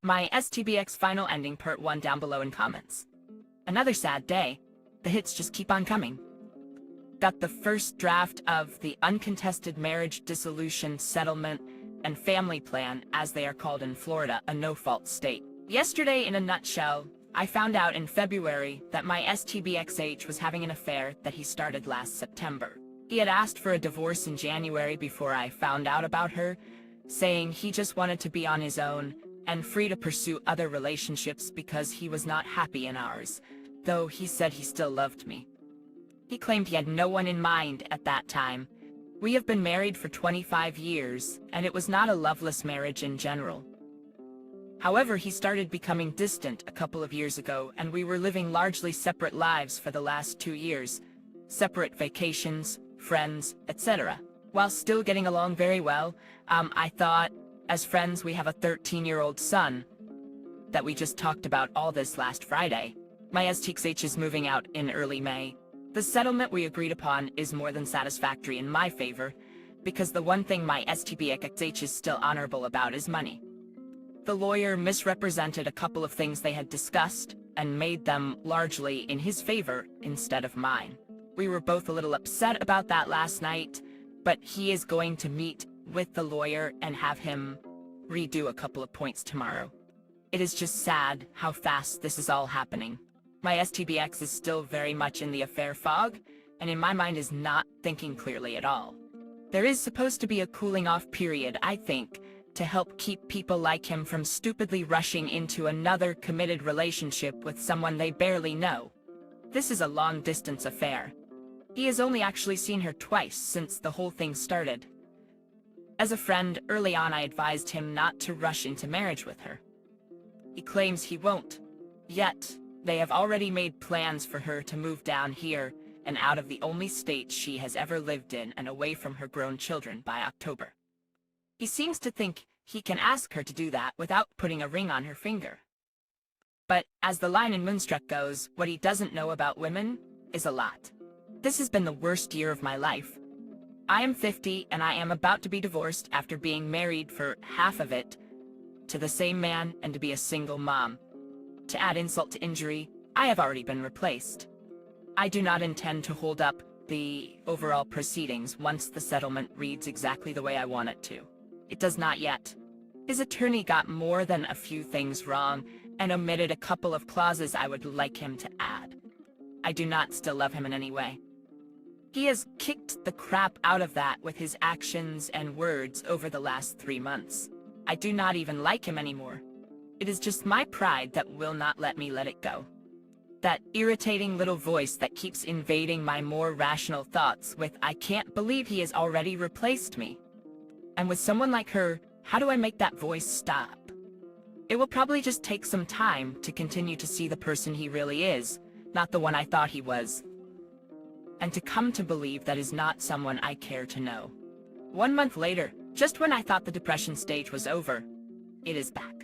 My STBX final ending part 1 down below in comments. Another sad day. The hits just keep on coming. Got the first draft of the Uncontested Marriage Dissolution Settlement and Family Plan, as they are called in Florida, a no-fault state. Yesterday, in a nutshell, I found out in February that my STBXH was having an affair that he started last September. He had asked for a divorce in January before I found out about her, saying he just wanted to be on his own and free to pursue other relationships because he was not happy in ours, though he said he still loved me. He claimed he had no one in mind at that time. We have been married for 25 years, and it was not a loveless marriage in general. However, he started becoming distant a couple of years ago, and we were living largely separate lives for the last 2 years. Separate vacations, friends, etc. While still getting along very well, I thought, as friends we have a 13-year-old son, that we just talked about all this last Friday. My STXH is moving out in early May. The settlement we agreed upon is more than satisfactory in my favor, because the one thing my STBXH is still honorable about is money. The lawyer misrepresented a couple of things they had discussed, and made them largely in his favor instead of mine. We were both a little upset about that last night, but he is going to meet with the lawyer and have him redo a couple of points tomorrow. It is just sad how fast this is all happening. My STBX is still very much in the affair fog, and in my mind is not thinking clearly at all. There is supposed to be a cooling off period, I think, to help keep people like him from stupidly rushing into another committed relationship with someone they barely know. This is a long-distance affair. He has only actually seen her twice since the whole thing started. As a friend, early on I advised him not to rush into marriage with her. He claims he won't. Yet, they have already made plans for her to move down here and out of the only state she has ever lived in and away from her grown children by October. He seems to think he can ask her to do that without putting a ring on her finger. But, as the line in Moonstruck goes, what he doesn't know about women is a lot. This has been the worst year of my life. I am 50 and I am about to be divorced after being married for half of it to the same man and to be a single mom. To add insult to injury, I have already been replaced. I do not intend to hold up the overall proceedings once the settlement reads exactly the way I want it to. It does not yet. His attorney got more than a few things wrong and omitted a couple of clauses I would like him to add. I do not still love him in any way. He has kicked the crap out of that with his actions and words over the last 3 months. I do not even like him anymore. It is just my pride that will not let me let it go. That irritating little voice that keeps invading my more rational thoughts with, I can't believe he has already replaced me. And with someone like her, how do I make that voice stop? It will probably just take some time to continue to see the person he really is, not the one I thought he was. And to come to believe that is not someone I care to know. 1 month later, just when I thought the depression stage was over, it is back.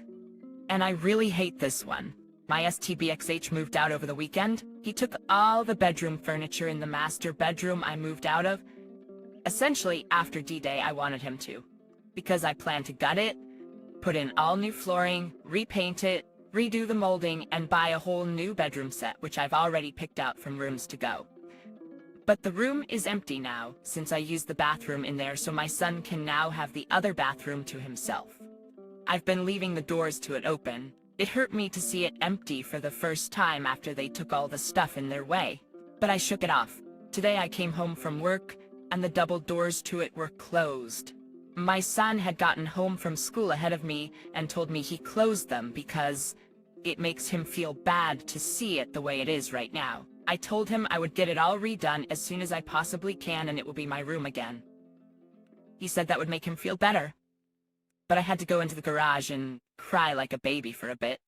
And I really hate this one. My STBXH moved out over the weekend. He took all the bedroom furniture in the master bedroom I moved out of. Essentially, after D-Day I wanted him to. Because I planned to gut it, put in all new flooring, repaint it, redo the molding, and buy a whole new bedroom set, which I've already picked out from Rooms to Go. But the room is empty now, since I used the bathroom in there, so my son can now have the other bathroom to himself. I've been leaving the doors to it open. It hurt me to see it empty for the first time after they took all the stuff in their way. But I shook it off. Today I came home from work, and the double doors to it were closed. My son had gotten home from school ahead of me and told me he closed them because it makes him feel bad to see it the way it is right now. I told him I would get it all redone as soon as I possibly can and it will be my room again. He said that would make him feel better. But I had to go into the garage and cry like a baby for a bit.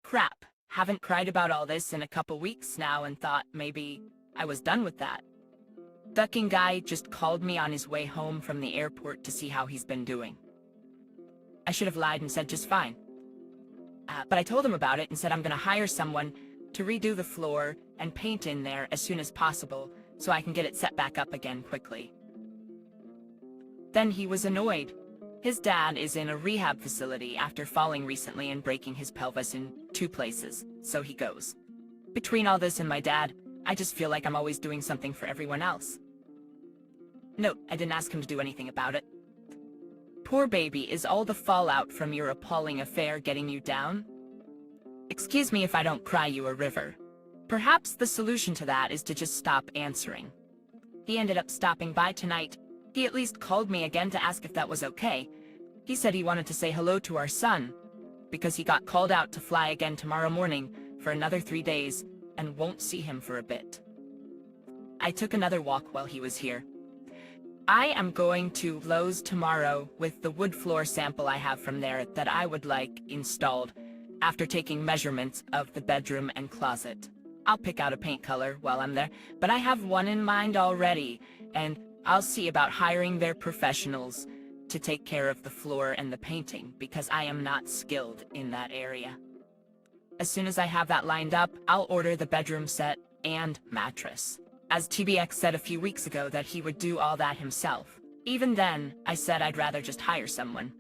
Crap, haven't cried about all this in a couple weeks now and thought maybe I was done with that. Ducking guy just called me on his way home from the airport to see how he's been doing. I should have lied and said just fine. But I told him about it and said I'm gonna hire someone to redo the floor and paint in there as soon as possible so I can get it set back up again quickly. Then he was annoyed. His dad is in a rehab facility after falling recently and breaking his pelvis in 2 places, so he goes. Between all this and my dad, I just feel like I'm always doing something for everyone else. Note, I didn't ask him to do anything about it. Poor baby, is all the fallout from your appalling affair getting you down? Excuse me if I don't cry you a river. Perhaps the solution to that is to just stop answering. He ended up stopping by tonight. He at least called me again to ask if that was okay. He said he wanted to say hello to our son, because he got called out to fly again tomorrow morning for another 3 days and won't see him for a bit. I took another walk while he was here. I am going to Lowe's tomorrow with the wood floor sample I have from there that I would like installed after taking measurements of the bedroom and closet. I'll pick out a paint color while I'm there, but I have one in mind already, and I'll see about hiring their professionals to take care of the floor and the painting because I am not skilled in that area. As soon as I have that lined up, I'll order the bedroom set and mattress, as TBX said a few weeks ago that he would do all that himself. Even then, I said I'd rather just hire someone.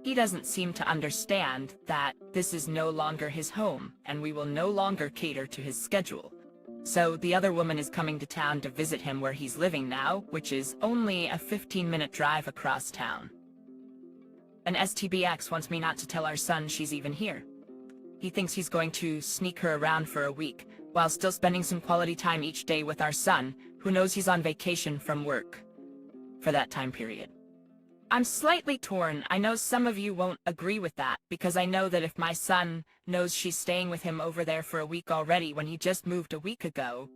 He doesn't seem to understand that this is no longer his home, and we will no longer cater to his schedule. So the other woman is coming to town to visit him where he's living now, which is only a 15-minute drive across town. And STBX wants me not to tell our son she's even here. He thinks he's going to sneak her around for a week, while still spending some quality time each day with our son, who knows he's on vacation from work for that time period. I'm slightly torn. I know some of you won't agree with that, because I know that if my son knows she's staying with him over there for a week already when he just moved a week ago,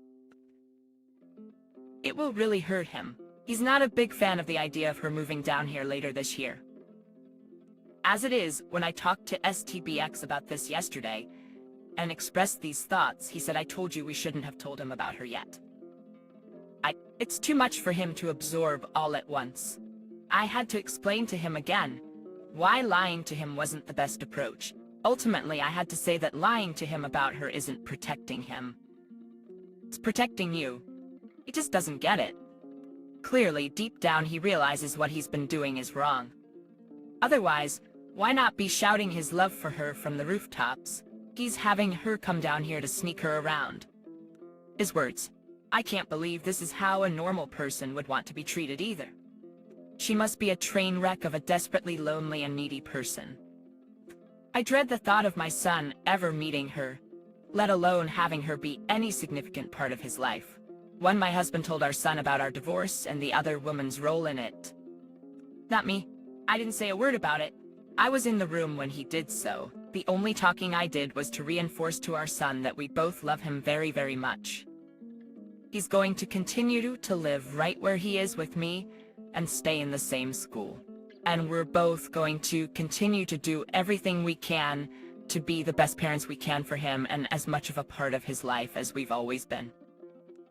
it will really hurt him. He's not a big fan of the idea of her moving down here later this year. As it is, when I talked to STBX about this yesterday and expressed these thoughts, he said, "I told you we shouldn't have told him about her yet." It's too much for him to absorb all at once. I had to explain to him again why lying to him wasn't the best approach. Ultimately, I had to say that lying to him about her isn't protecting him. It's protecting you. He just doesn't get it. Clearly, deep down, he realizes what he's been doing is wrong. Otherwise, why not be shouting his love for her from the rooftops? He's having her come down here to sneak her around. His words, "I can't believe this is how a normal person would want to be treated either. She must be a train wreck of a desperately lonely and needy person. I dread the thought of my son ever meeting her, let alone having her be any significant part of his life." One, my husband told our son about our divorce and the other woman's role in it. Not me. I didn't say a word about it. I was in the room when he did so. The only talking I did was to reinforce to our son that we both love him very, very much. He's going to continue to live right where he is with me and stay in the same school. And we're both going to continue to do everything we can to be the best parents we can for him and as much of a part of his life as we've always been.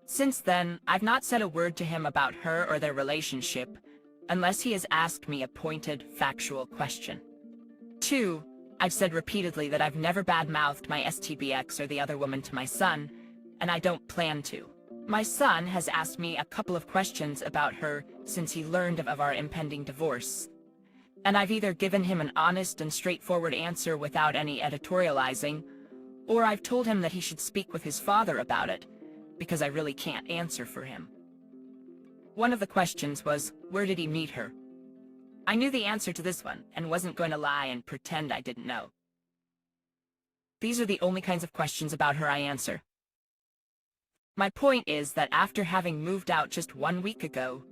Since then, I've not said a word to him about her or their relationship, unless he has asked me a pointed, factual question. 2, I've said repeatedly that I've never bad-mouthed my STBX or the other woman to my son, and I don't plan to. My son has asked me a couple of questions about her since he learned of our impending divorce, and I've either given him an honest and straightforward answer without any editorializing, or I've told him that he should speak with his father about it, because I really can't answer for him. One of the questions was, where did he meet her? I knew the answer to this one, and wasn't going to lie and pretend I didn't know. These are the only kinds of questions about her I answer. My point is that after having moved out just 1 week ago,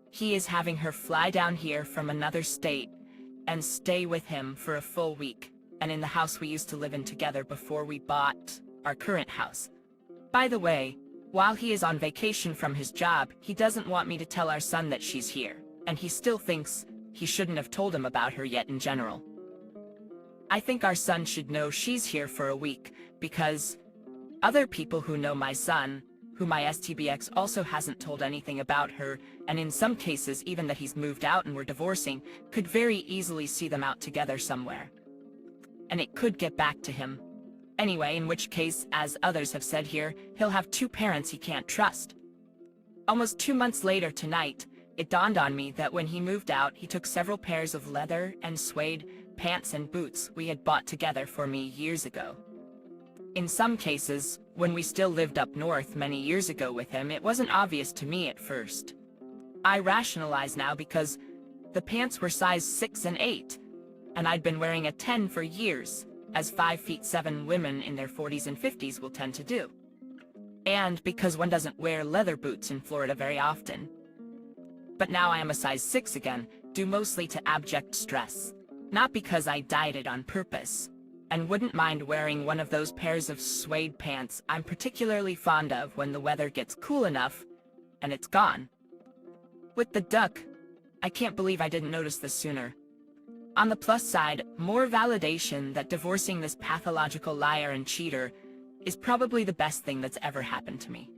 he is having her fly down here from another state and stay with him for a full week, and in the house we used to live in together before we bought our current house. By the way, while he is on vacation from his job, he doesn't want me to tell our son that she's here, and he still thinks he shouldn't have told him about her yet in general. I think our son should know she's here for a week, because other people who know my son, who my STBX also hasn't told anything about her, and in some cases even that he's moved out and we're divorcing, could very easily see them out together somewhere. And it could get back to him. Anyway, in which case, as others have said here, he'll have 2 parents he can't trust. Almost 2 months later tonight, it dawned on me that when he moved out, he took several pairs of leather and suede pants and boots we had bought together for me years ago. In some cases, when we still lived up north many years ago with him, it wasn't obvious to me at first. I rationalize now because the pants were size 6 and 8, and I'd been wearing a 10 for years, as 5'7" women in their 40s and 50s will tend to do. And because one doesn't wear leather boots in Florida very often. But now I am a size 6 again, due mostly to abject stress. Not because I dieted on purpose, and wouldn't mind wearing one of those pairs of suede pants I'm particularly fond of when the weather gets cool enough, and it's gone. With the duck, I can't believe I didn't notice this sooner. On the plus side, more validation that divorcing this pathological liar and cheater is probably the best thing that's ever happened to me.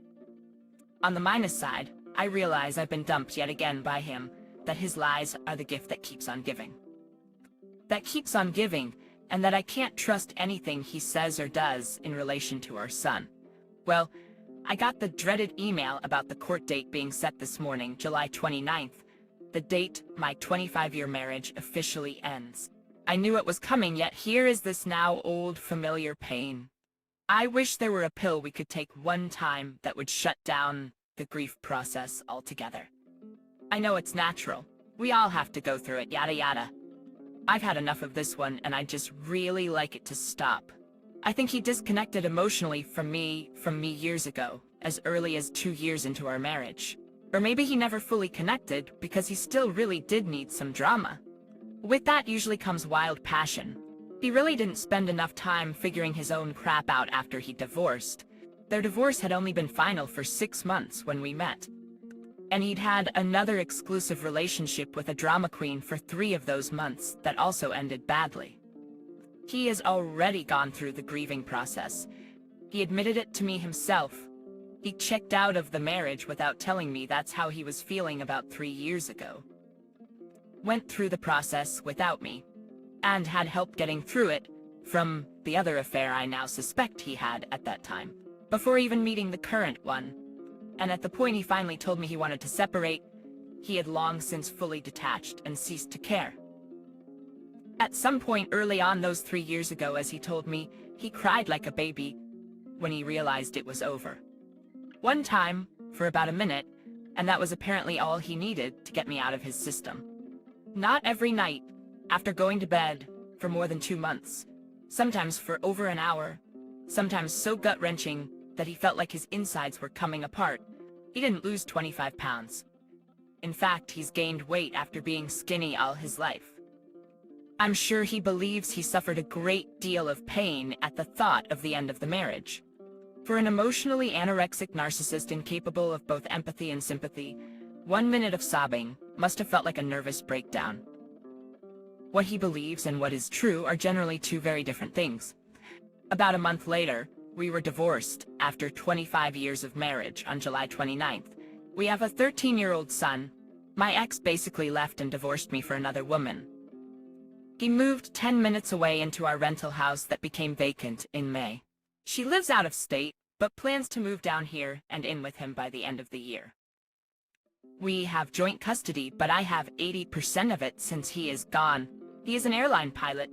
On the minus side, I realize I've been dumped yet again by him, that his lies are the gift that keeps on giving. That keeps on giving, and that I can't trust anything he says or does in relation to our son. Well, I got the dreaded email about the court date being set this morning, July 29th, the date my 25-year marriage officially ends. I knew it was coming, yet here is this now old familiar pain. I wish there were a pill we could take one time that would shut down the grief process altogether. I know it's natural. We all have to go through it, yada yada. I've had enough of this one, and I'd just really like it to stop. I think he disconnected emotionally from me years ago, as early as 2 years into our marriage. Or maybe he never fully connected because he still really did need some drama. With that usually comes wild passion. He really didn't spend enough time figuring his own crap out after he divorced. Their divorce had only been final for 6 months when we met. And he'd had another exclusive relationship with a drama queen for 3 of those months that also ended badly. He has already gone through the grieving process. He admitted it to me himself. He checked out of the marriage without telling me that's how he was feeling about 3 years ago. Went through the process without me, and had help getting through it from the other affair I now suspect he had at that time, before even meeting the current one. And at the point he finally told me he wanted to separate, he had long since fully detached and ceased to care. At some point early on those 3 years ago, as he told me, he cried like a baby when he realized it was over. One time, for about a minute, and that was apparently all he needed to get me out of his system. Not every night, after going to bed for more than 2 months, sometimes for over an hour, sometimes so gut-wrenching that he felt like his insides were coming apart. He didn't lose 25 pounds. In fact, he's gained weight after being skinny all his life. I'm sure he believes he suffered a great deal of pain at the thought of the end of the marriage. For an emotionally anorexic narcissist incapable of both empathy and sympathy, 1 minute of sobbing must have felt like a nervous breakdown. What he believes and what is true are generally 2 very different things. About a month later, we were divorced after 25 years of marriage on July 29th. We have a 13-year-old son. My ex basically left and divorced me for another woman. He moved 10 minutes away into our rental house that became vacant in May. She lives out of state, but plans to move down here and in with him by the end of the year. We have joint custody, but I have 80% of it since he is gone. He is an airline pilot.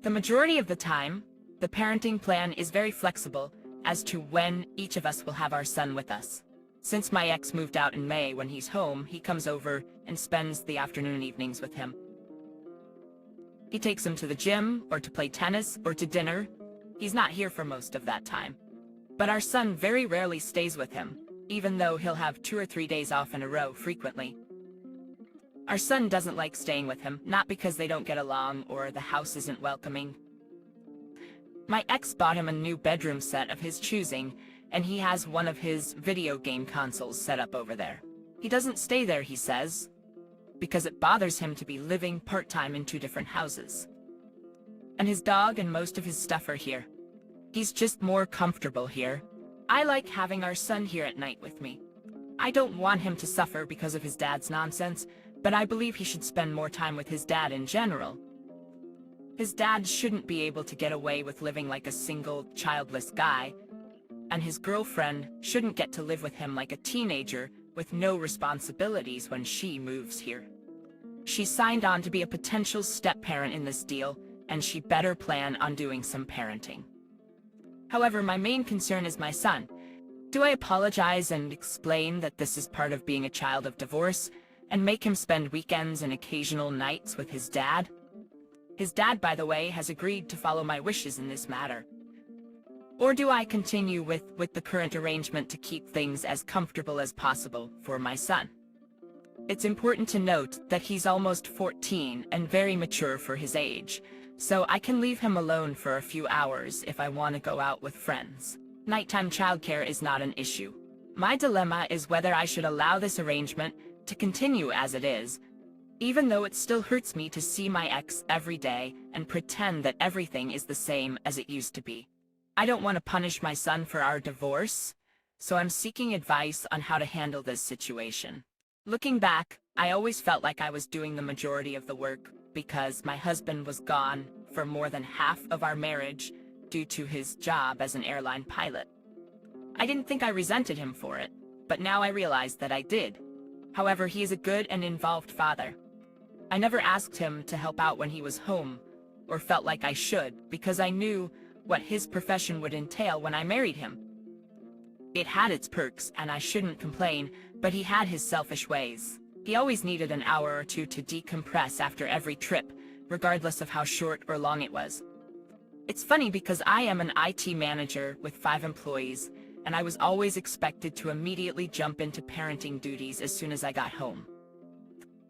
The majority of the time, the parenting plan is very flexible as to when each of us will have our son with us. Since my ex moved out in May, when he's home, he comes over and spends the afternoon and evenings with him. He takes him to the gym, or to play tennis, or to dinner. He's not here for most of that time. But our son very rarely stays with him, even though he'll have 2 or 3 days off in a row frequently. Our son doesn't like staying with him, not because they don't get along or the house isn't welcoming. My ex bought him a new bedroom set of his choosing, and he has one of his video game consoles set up over there. He doesn't stay there, he says, because it bothers him to be living part-time in 2 different houses. And his dog and most of his stuff are here. He's just more comfortable here. I like having our son here at night with me. I don't want him to suffer because of his dad's nonsense, but I believe he should spend more time with his dad in general. His dad shouldn't be able to get away with living like a single, childless guy, and his girlfriend shouldn't get to live with him like a teenager with no responsibilities when she moves here. She signed on to be a potential step-parent in this deal, and she better plan on doing some parenting. However, my main concern is my son. Do I apologize and explain that this is part of being a child of divorce, and make him spend weekends and occasional nights with his dad? His dad, by the way, has agreed to follow my wishes in this matter. Or do I continue with the current arrangement to keep things as comfortable as possible for my son? It's important to note that he's almost 14 and very mature for his age, so I can leave him alone for a few hours if I want to go out with friends. Nighttime childcare is not an issue. My dilemma is whether I should allow this arrangement to continue as it is, even though it still hurts me to see my ex every day and pretend that everything is the same as it used to be. I don't want to punish my son for our divorce, so I'm seeking advice on how to handle this situation. Looking back, I always felt like I was doing the majority of the work because my husband was gone for more than half of our marriage due to his job as an airline pilot. I didn't think I resented him for it, but now I realize that I did. However, he is a good and involved father. I never asked him to help out when he was home, or felt like I should, because I knew what his profession would entail when I married him. It had its perks, and I shouldn't complain, but he had his selfish ways. He always needed an hour or two to decompress after every trip, regardless of how short or long it was. It's funny because I am an IT manager with 5 employees, and I was always expected to immediately jump into parenting duties as soon as I got home.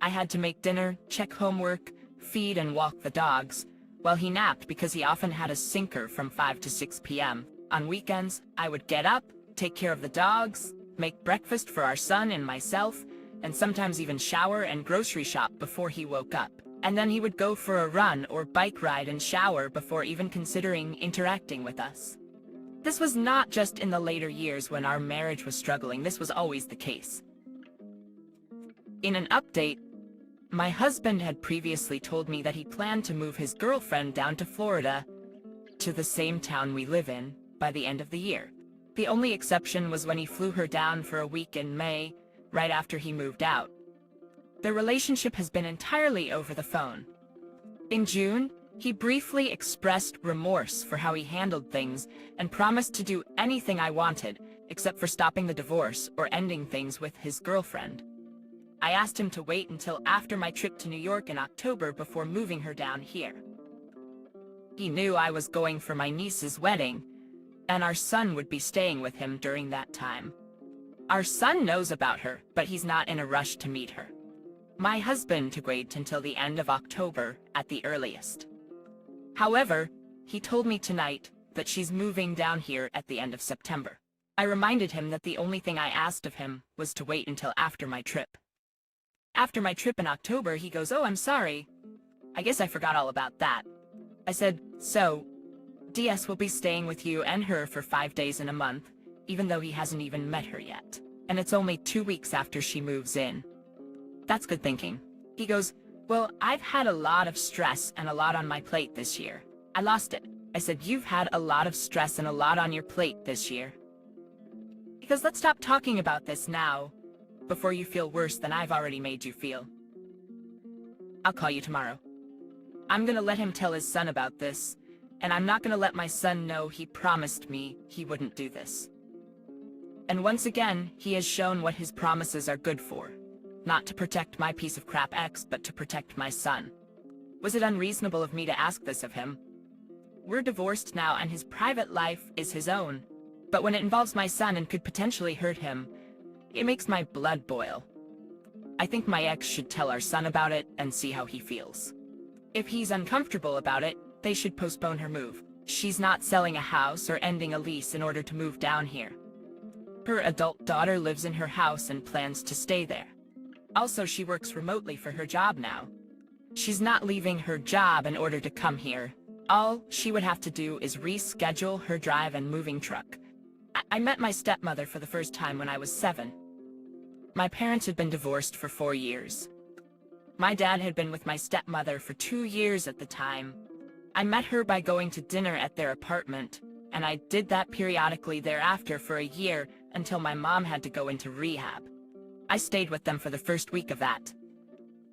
I had to make dinner, check homework, feed and walk the dogs, while he napped because he often had a sinker from 5 to 6 p.m. On weekends, I would get up, take care of the dogs, make breakfast for our son and myself, and sometimes even shower and grocery shop before he woke up. And then he would go for a run or bike ride and shower before even considering interacting with us. This was not just in the later years when our marriage was struggling, this was always the case. In an update, my husband had previously told me that he planned to move his girlfriend down to Florida, to the same town we live in, by the end of the year. The only exception was when he flew her down for a week in May, right after he moved out. Their relationship has been entirely over the phone. In June, he briefly expressed remorse for how he handled things and promised to do anything I wanted, except for stopping the divorce or ending things with his girlfriend. I asked him to wait until after my trip to New York in October before moving her down here. He knew I was going for my niece's wedding, and our son would be staying with him during that time. Our son knows about her, but he's not in a rush to meet her. My husband to wait until the end of October at the earliest. However, he told me tonight that she's moving down here at the end of September. I reminded him that the only thing I asked of him was to wait until after my trip. After my trip in October, he goes, "Oh, I'm sorry. I guess I forgot all about that." I said, "So, DS will be staying with you and her for 5 days in a month, even though he hasn't even met her yet. And it's only 2 weeks after she moves in." That's good thinking. He goes, "Well, I've had a lot of stress and a lot on my plate this year." I lost it. I said, "You've had a lot of stress and a lot on your plate this year." He goes, "Let's stop talking about this now, before you feel worse than I've already made you feel. I'll call you tomorrow." I'm gonna let him tell his son about this, and I'm not gonna let my son know he promised me he wouldn't do this. And once again, he has shown what his promises are good for. Not to protect my piece of crap ex, but to protect my son. Was it unreasonable of me to ask this of him? We're divorced now and his private life is his own. But when it involves my son and could potentially hurt him, it makes my blood boil. I think my ex should tell our son about it and see how he feels. If he's uncomfortable about it, they should postpone her move. She's not selling a house or ending a lease in order to move down here. Her adult daughter lives in her house and plans to stay there. Also, she works remotely for her job now. She's not leaving her job in order to come here. All she would have to do is reschedule her drive and moving truck. I met my stepmother for the first time when I was 7. My parents had been divorced for 4 years. My dad had been with my stepmother for 2 years at the time. I met her by going to dinner at their apartment, and I did that periodically thereafter for a year until my mom had to go into rehab. I stayed with them for the first week of that,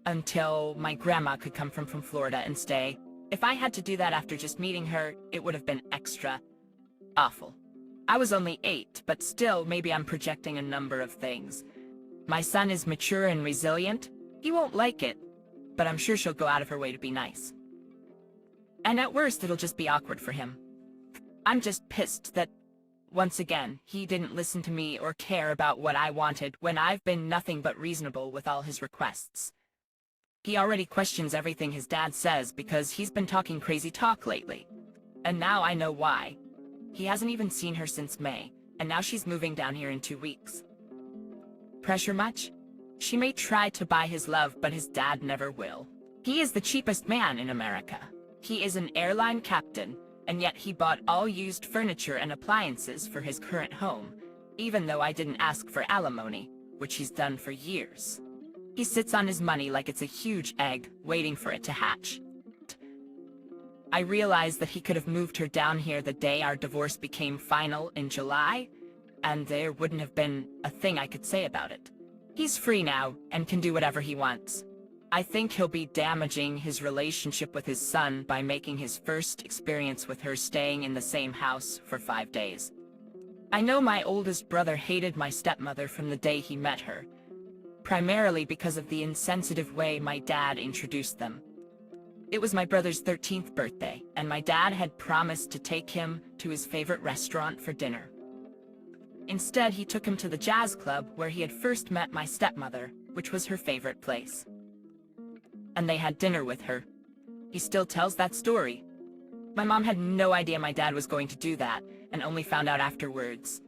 until my grandma could come from Florida and stay. If I had to do that after just meeting her, it would have been extra awful. I was only 8, but still, maybe I'm projecting a number of things. My son is mature and resilient. He won't like it, but I'm sure she'll go out of her way to be nice. And at worst, it'll just be awkward for him. I'm just pissed that, once again, he didn't listen to me or care about what I wanted when I've been nothing but reasonable with all his requests. He already questions everything his dad says because he's been talking crazy talk lately. And now I know why. He hasn't even seen her since May, and now she's moving down here in 2 weeks. Pressure much? She may try to buy his love, but his dad never will. He is the cheapest man in America. He is an airline captain, and yet he bought all used furniture and appliances for his current home, even though I didn't ask for alimony, which he's done for years. He sits on his money like it's a huge egg, waiting for it to hatch. I realize that he could have moved her down here the day our divorce became final in July, and there wouldn't have been a thing I could say about it. He's free now and can do whatever he wants. I think he'll be damaging his relationship with his son by making his first experience with her staying in the same house for 5 days. I know my oldest brother hated my stepmother from the day he met her, primarily because of the insensitive way my dad introduced them. It was my brother's 13th birthday, and my dad had promised to take him to his favorite restaurant for dinner. Instead, he took him to the jazz club where he had first met my stepmother, which was her favorite place. And they had dinner with her. He still tells that story. My mom had no idea my dad was going to do that, and only found out afterwards.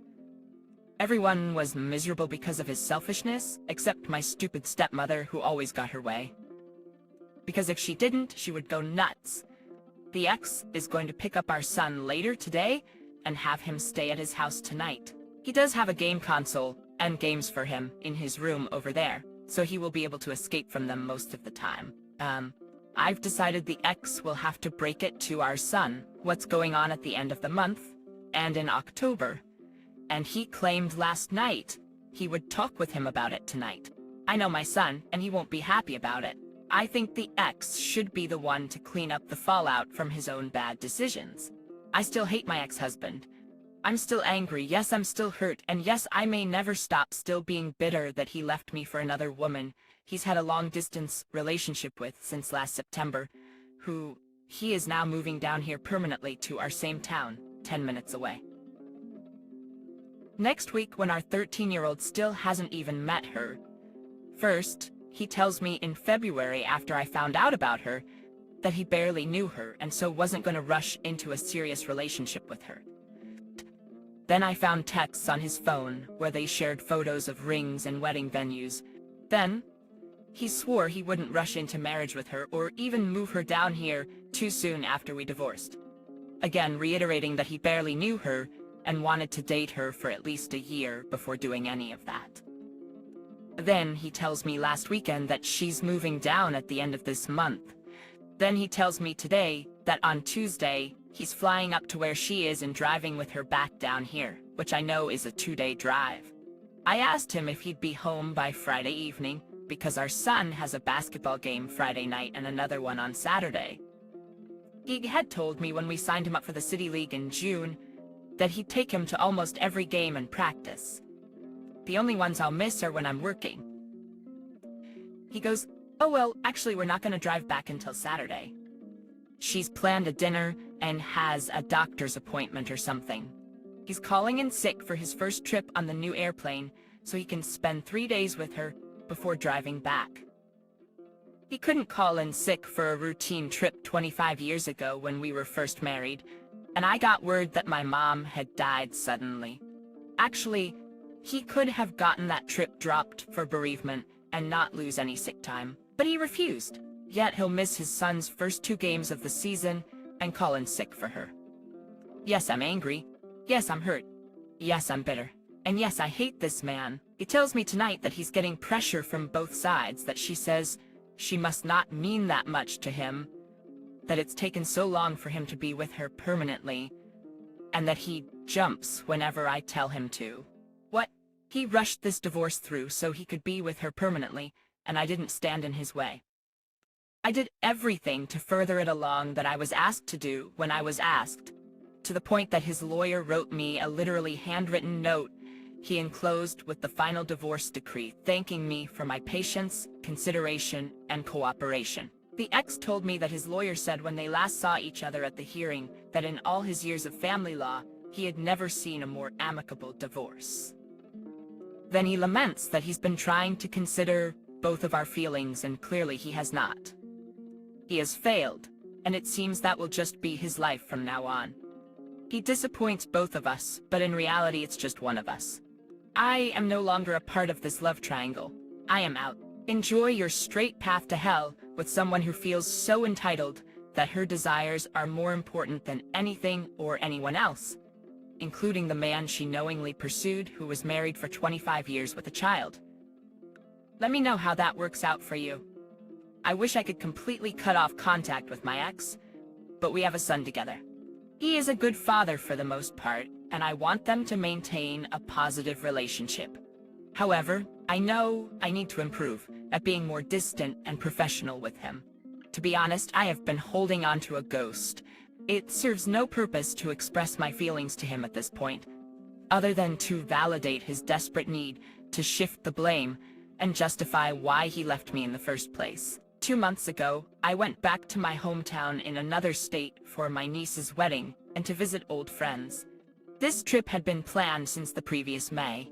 Everyone was miserable because of his selfishness, except my stupid stepmother, who always got her way. Because if she didn't, she would go nuts. The ex is going to pick up our son later today and have him stay at his house tonight. He does have a game console and games for him in his room over there, so he will be able to escape from them most of the time. I've decided the ex will have to break it to our son what's going on at the end of the month and in October. And he claimed last night he would talk with him about it tonight. I know my son, and he won't be happy about it. I think the ex should be the one to clean up the fallout from his own bad decisions. I still hate my ex-husband. I'm still angry, yes, I'm still hurt, and yes, I may never stop still being bitter that he left me for another woman he's had a long-distance relationship with since last September, who he is now moving down here permanently to our same town, 10 minutes away. Next week, when our 13-year-old still hasn't even met her. First, he tells me in February, after I found out about her, that he barely knew her and so wasn't going to rush into a serious relationship with her. Then I found texts on his phone where they shared photos of rings and wedding venues. Then, he swore he wouldn't rush into marriage with her or even move her down here too soon after we divorced. Again, reiterating that he barely knew her and wanted to date her for at least a year before doing any of that. Then he tells me last weekend that she's moving down at the end of this month. Then he tells me today that on Tuesday, he's flying up to where she is and driving with her back down here, which I know is a 2-day drive. I asked him if he'd be home by Friday evening, because our son has a basketball game Friday night and another one on Saturday. He had told me when we signed him up for the City League in June that he'd take him to almost every game and practice. The only ones I'll miss are when I'm working. He goes, "Oh well, actually we're not going to drive back until Saturday. She's planned a dinner and has a doctor's appointment or something. He's calling in sick for his first trip on the new airplane so he can spend 3 days with her before driving back. He couldn't call in sick for a routine trip 25 years ago when we were first married, and I got word that my mom had died suddenly. Actually, he could have gotten that trip dropped for bereavement and not lose any sick time, but he refused. Yet he'll miss his son's first 2 games of the season and call in sick for her. Yes, I'm angry. Yes, I'm hurt. Yes, I'm bitter. And yes, I hate this man. He tells me tonight that he's getting pressure from both sides, that she says she must not mean that much to him, that it's taken so long for him to be with her permanently, and that he jumps whenever I tell him to. What? He rushed this divorce through so he could be with her permanently, and I didn't stand in his way. I did everything to further it along that I was asked to do when I was asked, to the point that his lawyer wrote me a literally handwritten note he enclosed with the final divorce decree, thanking me for my patience, consideration, and cooperation. The ex told me that his lawyer said when they last saw each other at the hearing that in all his years of family law, he had never seen a more amicable divorce. Then he laments that he's been trying to consider both of our feelings and clearly he has not. He has failed, and it seems that will just be his life from now on. He disappoints both of us, but in reality it's just one of us. I am no longer a part of this love triangle. I am out. Enjoy your straight path to hell with someone who feels so entitled that her desires are more important than anything or anyone else, including the man she knowingly pursued who was married for 25 years with a child. Let me know how that works out for you. I wish I could completely cut off contact with my ex, but we have a son together. He is a good father for the most part, and I want them to maintain a positive relationship. However, I know I need to improve at being more distant and professional with him. To be honest, I have been holding on to a ghost. It serves no purpose to express my feelings to him at this point, other than to validate his desperate need to shift the blame and justify why he left me in the first place. 2 months ago, I went back to my hometown in another state for my niece's wedding and to visit old friends. This trip had been planned since the previous May.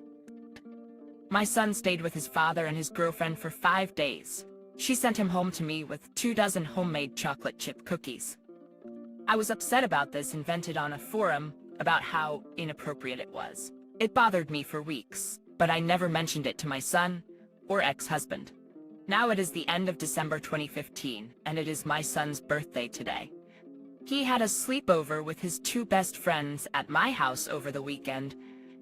My son stayed with his father and his girlfriend for 5 days. She sent him home to me with 24 homemade chocolate chip cookies. I was upset about this and vented on a forum about how inappropriate it was. It bothered me for weeks, but I never mentioned it to my son or ex-husband. Now it is the end of December 2015, and it is my son's birthday today. He had a sleepover with his 2 best friends at my house over the weekend,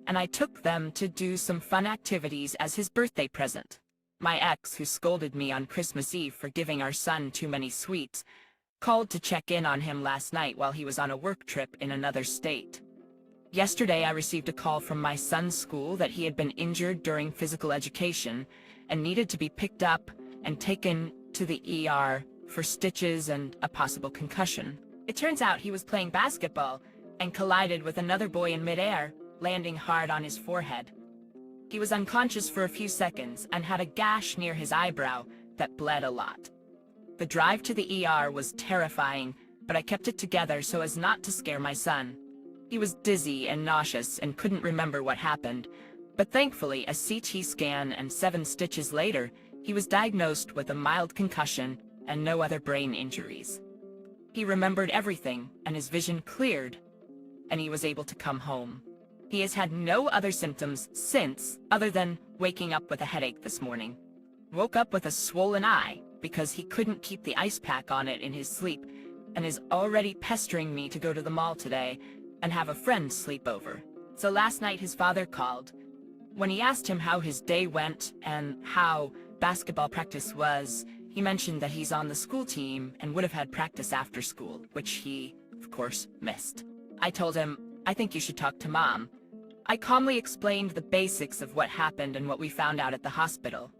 and I took them to do some fun activities as his birthday present. My ex, who scolded me on Christmas Eve for giving our son too many sweets, called to check in on him last night while he was on a work trip in another state. Yesterday, I received a call from my son's school that he had been injured during physical education and needed to be picked up and taken to the ER for stitches and a possible concussion. It turns out he was playing basketball and collided with another boy in midair, landing hard on his forehead. He was unconscious for a few seconds and had a gash near his eyebrow that bled a lot. The drive to the ER was terrifying, but I kept it together so as not to scare my son. He was dizzy and nauseous and couldn't remember what happened, but thankfully a CT scan and 7 stitches later, he was diagnosed with a mild concussion and no other brain injuries. He remembered everything and his vision cleared, and he was able to come home. He has had no other symptoms since, other than waking up with a headache this morning. Woke up with a swollen eye because he couldn't keep the ice pack on it in his sleep, and is already pestering me to go to the mall today and have a friend sleep over. So last night his father called. When he asked him how his day went and how basketball practice was, he mentioned that he's on the school team and would have had practice after school, which he, of course, missed. I told him, I think you should talk to Mom. I calmly explained the basics of what happened and what we found out at the hospital.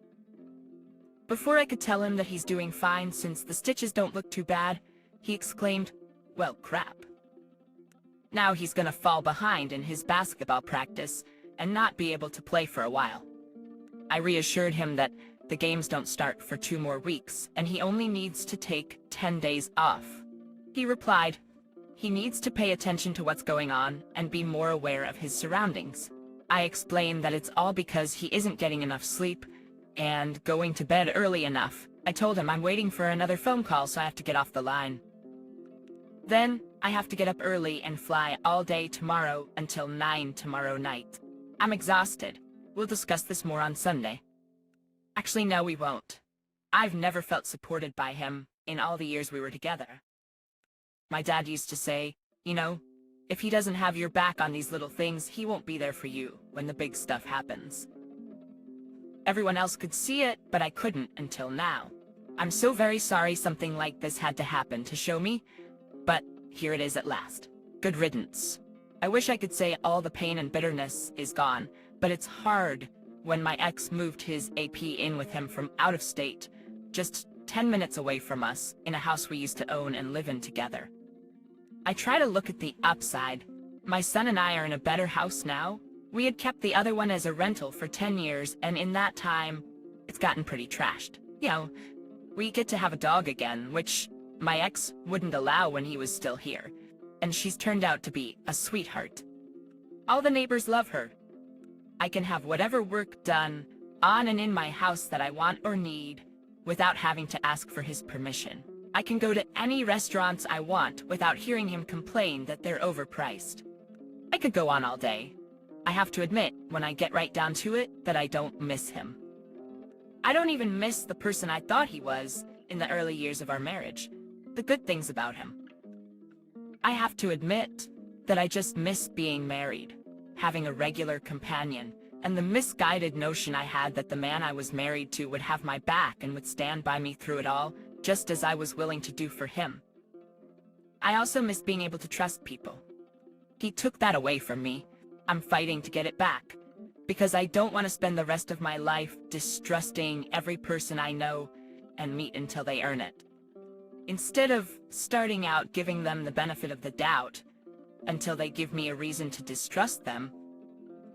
Before I could tell him that he's doing fine since the stitches don't look too bad, he exclaimed, well, crap. Now he's gonna fall behind in his basketball practice and not be able to play for a while. I reassured him that the games don't start for 2 more weeks and he only needs to take 10 days off. He replied, he needs to pay attention to what's going on and be more aware of his surroundings. I explained that it's all because he isn't getting enough sleep and going to bed early enough. I told him I'm waiting for another phone call, so I have to get off the line. Then, I have to get up early and fly all day tomorrow until 9 tomorrow night. I'm exhausted. We'll discuss this more on Sunday. Actually, no, we won't. I've never felt supported by him in all the years we were together. My dad used to say, you know, if he doesn't have your back on these little things, he won't be there for you when the big stuff happens. Everyone else could see it, but I couldn't until now. I'm so very sorry something like this had to happen to show me, but here it is at last. Good riddance. I wish I could say all the pain and bitterness is gone, But it's hard when my ex moved his AP in with him from out of state, just 10 minutes away from us, in a house we used to own and live in together. I try to look at the upside. My son and I are in a better house now. We had kept the other one as a rental for 10 years, and in that time, it's gotten pretty trashed. You know, we get to have a dog again, which my ex wouldn't allow when he was still here, and she's turned out to be a sweetheart. All the neighbors love her. I can have whatever work done on and in my house that I want or need without having to ask for his permission. I can go to any restaurants I want without hearing him complain that they're overpriced. I could go on all day. I have to admit, when I get right down to it, that I don't miss him. I don't even miss the person I thought he was in the early years of our marriage, the good things about him. I have to admit that I just miss being married, having a regular companion, and the misguided notion I had that the man I was married to would have my back and would stand by me through it all, just as I was willing to do for him. I also miss being able to trust people. He took that away from me. I'm fighting to get it back, because I don't want to spend the rest of my life distrusting every person I know and meet until they earn it. Instead of starting out giving them the benefit of the doubt until they give me a reason to distrust them,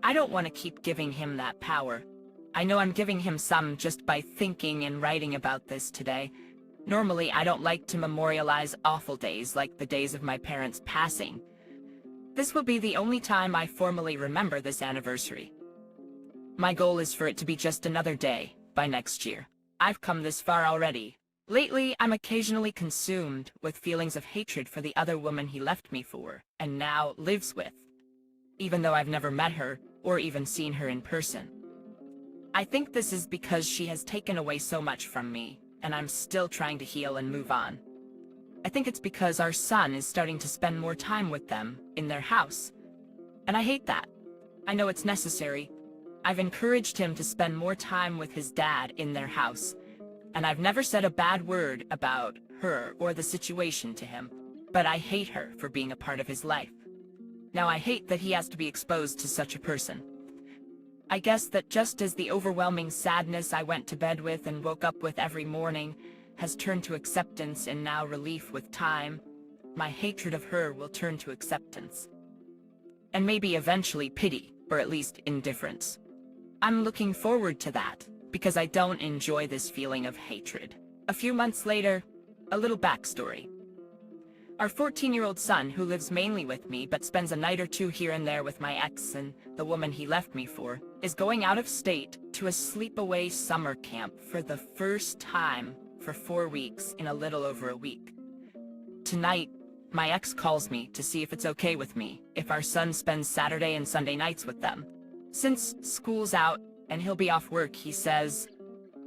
I don't want to keep giving him that power. I know I'm giving him some just by thinking and writing about this today. Normally, I don't like to memorialize awful days like the days of my parents' passing. This will be the only time I formally remember this anniversary. My goal is for it to be just another day by next year. I've come this far already. Lately, I'm occasionally consumed with feelings of hatred for the other woman he left me for, and now lives with, even though I've never met her or even seen her in person. I think this is because she has taken away so much from me, and I'm still trying to heal and move on. I think it's because our son is starting to spend more time with them in their house, and I hate that. I know it's necessary. I've encouraged him to spend more time with his dad in their house, and I've never said a bad word about her or the situation to him, but I hate her for being a part of his life. Now I hate that he has to be exposed to such a person. I guess that just as the overwhelming sadness I went to bed with and woke up with every morning has turned to acceptance and now relief with time, my hatred of her will turn to acceptance. And maybe eventually pity, or at least indifference. I'm looking forward to that, because I don't enjoy this feeling of hatred. A few months later, a little backstory. Our 14-year-old son, who lives mainly with me but spends a night or two here and there with my ex and the woman he left me for, is going out of state to a sleepaway summer camp for the first time for 4 weeks in a little over a week. Tonight, my ex calls me to see if it's okay with me if our son spends Saturday and Sunday nights with them. Since school's out and he'll be off work, he says,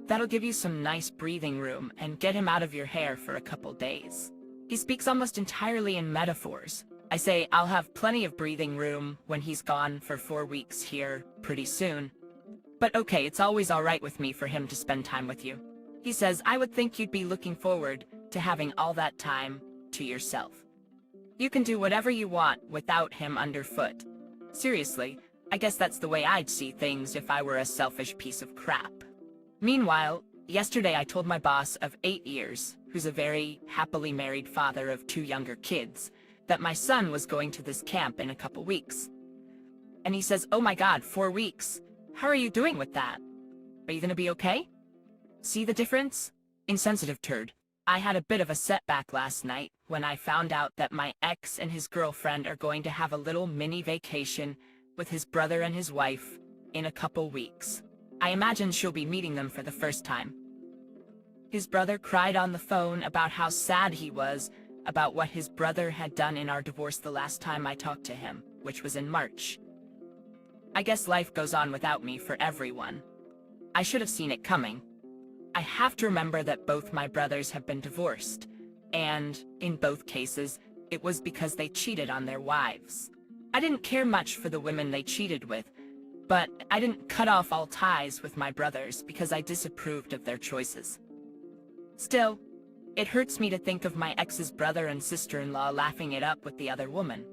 that'll give you some nice breathing room and get him out of your hair for a couple days. He speaks almost entirely in metaphors. I say I'll have plenty of breathing room when he's gone for 4 weeks here pretty soon. But okay, it's always all right with me for him to spend time with you. He says, I would think you'd be looking forward to having all that time to yourself. You can do whatever you want without him underfoot. Seriously, I guess that's the way I'd see things if I were a selfish piece of crap. Meanwhile, yesterday I told my boss of 8 years, who's a very happily married father of 2 younger kids, that my son was going to this camp in a couple weeks. And he says, oh my God, 4 weeks. How are you doing with that? Are you gonna be okay? See the difference? Insensitive turd. I had a bit of a setback last night when I found out that my ex and his girlfriend are going to have a little mini vacation with his brother and his wife in a couple weeks. I imagine she'll be meeting them for the first time. His brother cried on the phone about how sad he was about what his brother had done in our divorce the last time I talked to him, which was in March. I guess life goes on without me for everyone. I should have seen it coming. I have to remember that both my brothers have been divorced, and in both cases, it was because they cheated on their wives. I didn't care much for the women they cheated with, but I didn't cut off all ties with my brothers because I disapproved of their choices. Still, it hurts me to think of my ex's brother and sister-in-law laughing it up with the other woman.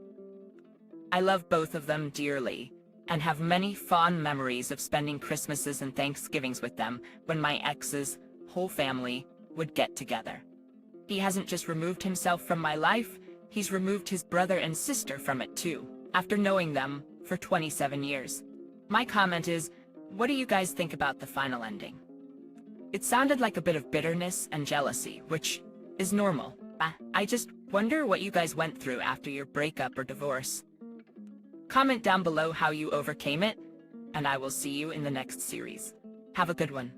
I love both of them dearly, and have many fond memories of spending Christmases and Thanksgivings with them when my ex's whole family would get together. He hasn't just removed himself from my life, he's removed his brother and sister from it too, after knowing them for 27 years. My comment is, what do you guys think about the final ending? It sounded like a bit of bitterness and jealousy, which is normal. I just wonder what you guys went through after your breakup or divorce. Comment down below how you overcame it, and I will see you in the next series. Have a good one.